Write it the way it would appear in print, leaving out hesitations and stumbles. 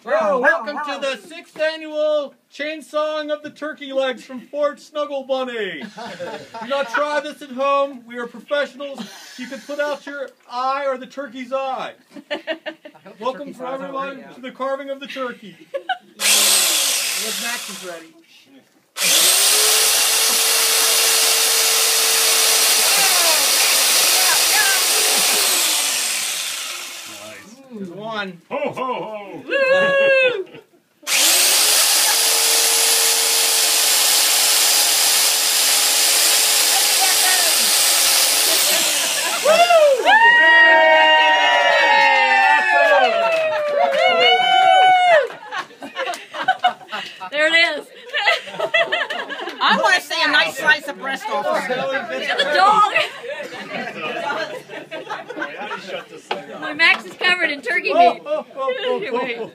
Well, welcome to the 6th annual chainsawing of the turkey legs from Fort Snugglebunny. Do not try this at home. We are professionals. You can put out your eye or the turkey's eye. Welcome for everyone to the carving of the turkey. Max is ready. Here's one. Ho, ho, ho! Woo! There it is. I want to see a nice slice of breast off there. The dog. Shut this thing off. My Max is covered in turkey meat. Wait.